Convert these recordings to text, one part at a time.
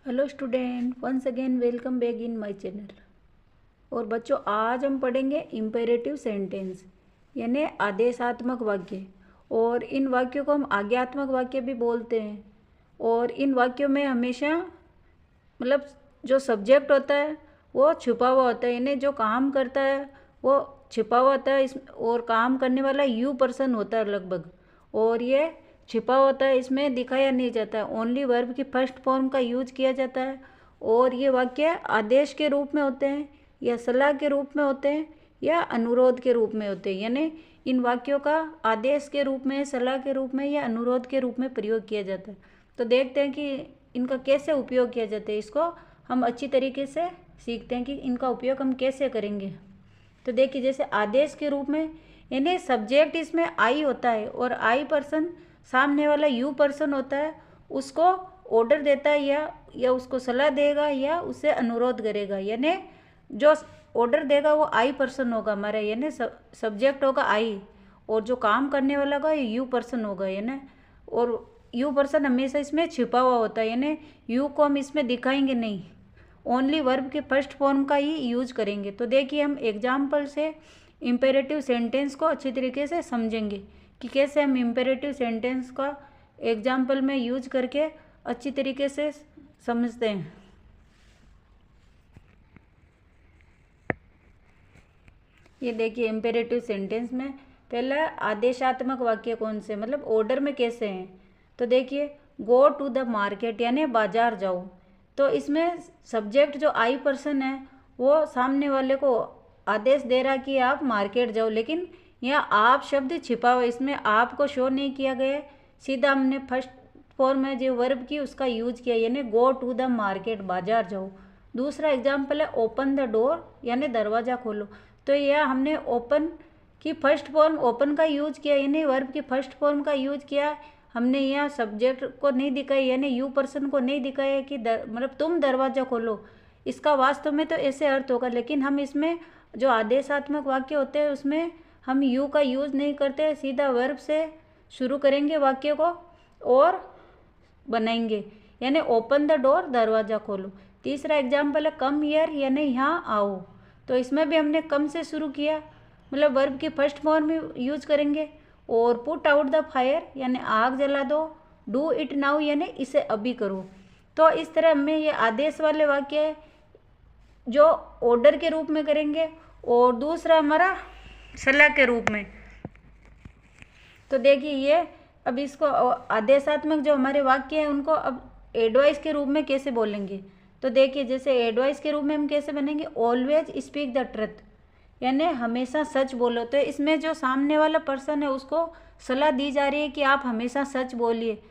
Hello student, once again welcome back in my channel. और बच्चों, आज हम पढ़ेंगे इम्पेरेटिव सेंटेंस यानी आदेशात्मक वाक्य। और इन वाक्यों को हम आज्ञात्मक वाक्य भी बोलते हैं। और इन वाक्यों में हमेशा मतलब जो सब्जेक्ट होता है वो छुपा हुआ होता है, यानी जो काम करता है वो छिपा हुआ होता है। इस और काम करने वाला यू पर्सन होता है लगभग, और ये छिपा होता है, इसमें दिखाया नहीं जाता है। ओनली वर्ब की फर्स्ट फॉर्म का यूज किया जाता है। और ये वाक्य आदेश के रूप में होते हैं, या सलाह के रूप में होते हैं, या अनुरोध के रूप में होते हैं। यानी इन वाक्यों का आदेश के रूप में, सलाह के रूप में या अनुरोध के रूप में प्रयोग किया जाता है। तो देखते हैं कि इनका कैसे उपयोग किया जाता है। इसको हम अच्छी तरीके से सीखते हैं कि इनका उपयोग हम कैसे करेंगे। तो देखिए, जैसे आदेश के रूप में यानी सब्जेक्ट इसमें आई होता है और आई पर्सन सामने वाला यू पर्सन होता है, उसको ऑर्डर देता है या उसको सलाह देगा या उससे अनुरोध करेगा। यानी जो ऑर्डर देगा वो आई पर्सन होगा हमारा, यानी सब्जेक्ट होगा आई, और जो काम करने वाला होगा यू पर्सन होगा। यानी और यू पर्सन हमेशा इसमें छिपा हुआ होता है, यानी यू को हम इसमें दिखाएंगे नहीं, ओनली वर्ब के फर्स्ट फॉर्म का ही यूज करेंगे। तो देखिए, हम एग्जाम्पल से इम्पेरेटिव सेंटेंस को अच्छी तरीके से समझेंगे कि कैसे हम इम्पेरेटिव सेंटेंस का एग्जाम्पल में यूज करके अच्छी तरीके से समझते हैं। ये देखिए, इम्पेरेटिव सेंटेंस में पहला आदेशात्मक वाक्य कौन से, मतलब ऑर्डर में कैसे हैं। तो देखिए, गो टू द मार्केट यानी बाजार जाओ। तो इसमें सब्जेक्ट जो आई पर्सन है वो सामने वाले को आदेश दे रहा कि आप मार्केट जाओ, लेकिन यहाँ आप शब्द छिपा हुआ, इसमें आपको शो नहीं किया गया। सीधा हमने फर्स्ट फॉर्म में जो वर्ब की उसका यूज किया, यानी गो टू द मार्केट, बाजार जाओ। दूसरा एग्जाम्पल है ओपन द डोर यानी दरवाज़ा खोलो। तो यह हमने ओपन की फर्स्ट फॉर्म ओपन का यूज किया, यानी वर्ब की फर्स्ट फॉर्म का यूज किया। हमने यहाँ सब्जेक्ट को नहीं दिखाया, यानी यू पर्सन को नहीं दिखाया कि मतलब तुम दरवाज़ा खोलो। इसका वास्तव में तो ऐसे अर्थ होगा, लेकिन हम इसमें जो आदेशात्मक वाक्य होते हैं उसमें हम यू का यूज़ नहीं करते, सीधा वर्ब से शुरू करेंगे वाक्य को और बनाएंगे, यानी ओपन द डोर, दरवाज़ा खोलो। तीसरा एग्जाम्पल है कम हियर यानी यहाँ आओ। तो इसमें भी हमने कम से शुरू किया, मतलब वर्ब की फर्स्ट फॉर्म यूज करेंगे। और पुट आउट द फायर यानी आग जला दो, डू इट नाउ यानी इसे अभी करो। तो इस तरह में ये आदेश वाले वाक्य है जो ऑर्डर के रूप में करेंगे, और दूसरा हमारा सलाह के रूप में। तो देखिए, ये अब इसको आदेशात्मक जो हमारे वाक्य हैं उनको अब एडवाइस के रूप में कैसे बोलेंगे। तो देखिए, जैसे एडवाइस के रूप में हम कैसे बनेंगे, ऑलवेज स्पीक द ट्रुथ यानी हमेशा सच बोलो। तो इसमें जो सामने वाला पर्सन है उसको सलाह दी जा रही है कि आप हमेशा सच बोलिए।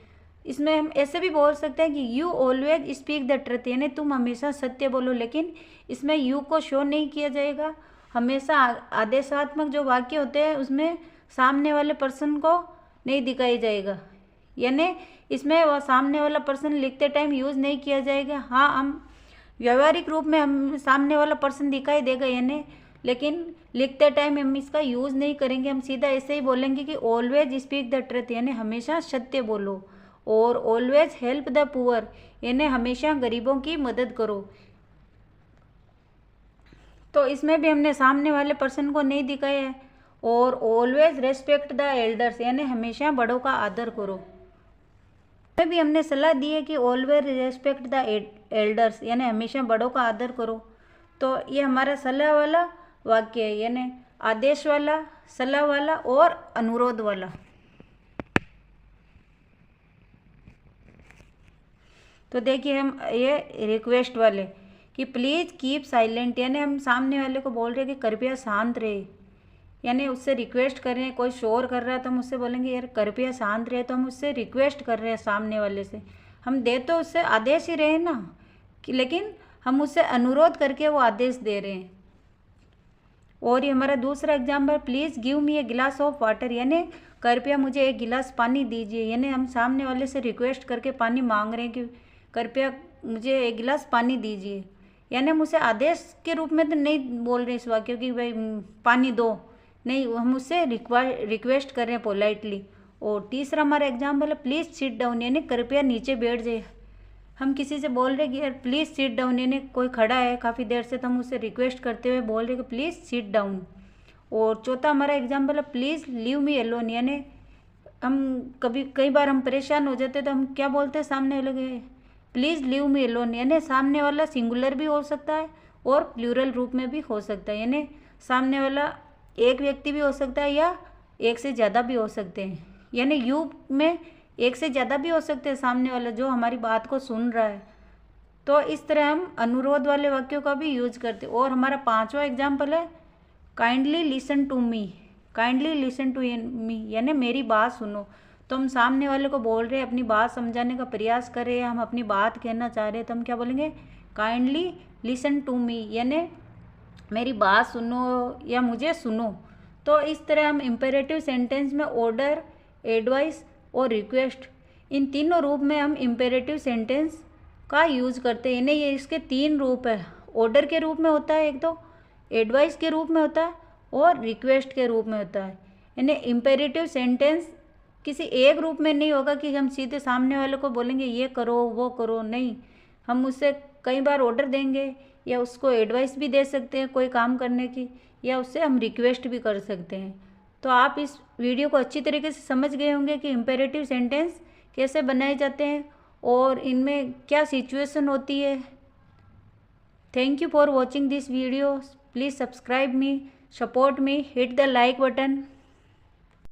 इसमें हम ऐसे भी बोल सकते हैं कि you always speak the truth यानी तुम हमेशा सत्य बोलो, लेकिन इसमें यू को शो नहीं किया जाएगा। हमेशा आदेशात्मक जो वाक्य होते हैं उसमें सामने वाले पर्सन को नहीं दिखाई जाएगा, यानी इसमें वह सामने वाला पर्सन लिखते टाइम यूज़ नहीं किया जाएगा। हाँ, हम व्यवहारिक रूप में हम सामने वाला पर्सन दिखाई देगा, यानी लेकिन लिखते टाइम हम इसका यूज़ नहीं करेंगे। हम सीधा ऐसे ही बोलेंगे कि ऑलवेज स्पीक द ट्रुथ यानी हमेशा सत्य बोलो, और ऑलवेज हेल्प द पुअर यानी हमेशा गरीबों की मदद करो। तो इसमें भी हमने सामने वाले पर्सन को नहीं दिखाया है। और ऑलवेज रेस्पेक्ट द एल्डर्स यानी हमेशा बड़ों का आदर करो। इसमें भी हमने सलाह दी है कि ऑलवेज रेस्पेक्ट द एल्डर्स यानी हमेशा बड़ों का आदर करो। तो ये हमारा सलाह वाला वाक्य है, यानी आदेश वाला, सलाह वाला और अनुरोध वाला। तो देखिए, हम ये रिक्वेस्ट वाले कि प्लीज़ कीप साइलेंट यानी हम सामने वाले को बोल रहे हैं कि कृपया शांत रहे, यानी उससे रिक्वेस्ट कर रहे हैं। कोई शोर कर रहा है तो हम उससे बोलेंगे यार कृपया शांत रहे, तो हम उससे रिक्वेस्ट कर रहे हैं सामने वाले से। हम दे तो उससे आदेश ही रहे हैं ना, कि लेकिन हम उससे अनुरोध करके वो आदेश दे रहे हैं। और ये हमारा दूसरा एग्जाम्पल, प्लीज़ गिव मी ए गिलास ऑफ वाटर यानी कृपया मुझे एक गिलास पानी दीजिए, यानी हम सामने वाले से रिक्वेस्ट करके पानी मांग रहे हैं कि कृपया मुझे एक गिलास पानी दीजिए। यानी हम उसे आदेश के रूप में तो नहीं बोल रहे इस वाक्य कि भाई पानी दो, नहीं, हम उससे रिक्वेस्ट कर रहे हैं पोलाइटली। और तीसरा हमारा एग्जाम्पल है प्लीज़ सिट डाउन यानी कृपया नीचे बैठ जाए। हम किसी से बोल रहे कि यार प्लीज़ सिट डाउन, यानी कोई खड़ा है काफ़ी देर से, तो हम उससे रिक्वेस्ट करते हुए बोल रहे कि प्लीज़ सिट डाउन। और चौथा हमारा एग्जाम्पल है प्लीज़ लीव मी एलोन, यानी हम कई बार हम परेशान हो जाते तो हम क्या बोलते हैं सामने वाले के, प्लीज़ लीव मी एलोन, यानी सामने वाला सिंगुलर भी हो सकता है और प्लूरल रूप में भी हो सकता है, यानी सामने वाला एक व्यक्ति भी हो सकता है या एक से ज़्यादा भी हो सकते हैं, यानी यू में एक से ज़्यादा भी हो सकते हैं सामने वाला जो हमारी बात को सुन रहा है। तो इस तरह हम अनुरोध वाले वाक्यों का भी यूज करते हैं। और हमारा पांचवा एग्जाम्पल है kindly listen to me, kindly listen to me, यानी मेरी बात सुनो। तो हम सामने वाले को बोल रहे हैं, अपनी बात समझाने का प्रयास कर रहे हैं, हम अपनी बात कहना चाह रहे हैं, तो हम क्या बोलेंगे, काइंडली लिसन टू मी, यानी मेरी बात सुनो या मुझे सुनो। तो इस तरह हम इम्पेरेटिव सेंटेंस में ऑर्डर, एडवाइस और रिक्वेस्ट, इन तीनों रूप में हम इम्पेरेटिव सेंटेंस का यूज़ करते हैं। यानी ये इसके तीन रूप है, ऑर्डर के रूप में होता है एक, तो एडवाइस के रूप में होता है और रिक्वेस्ट के रूप में होता है। यानी इम्पेरेटिव सेंटेंस किसी एक रूप में नहीं होगा कि हम सीधे सामने वाले को बोलेंगे ये करो वो करो, नहीं, हम उससे कई बार ऑर्डर देंगे या उसको एडवाइस भी दे सकते हैं कोई काम करने की, या उससे हम रिक्वेस्ट भी कर सकते हैं। तो आप इस वीडियो को अच्छी तरीके से समझ गए होंगे कि इम्पेरेटिव सेंटेंस कैसे बनाए जाते हैं और इनमें क्या सिचुएशन होती है। Thank you for watching this video, please subscribe me, support me, hit the like button.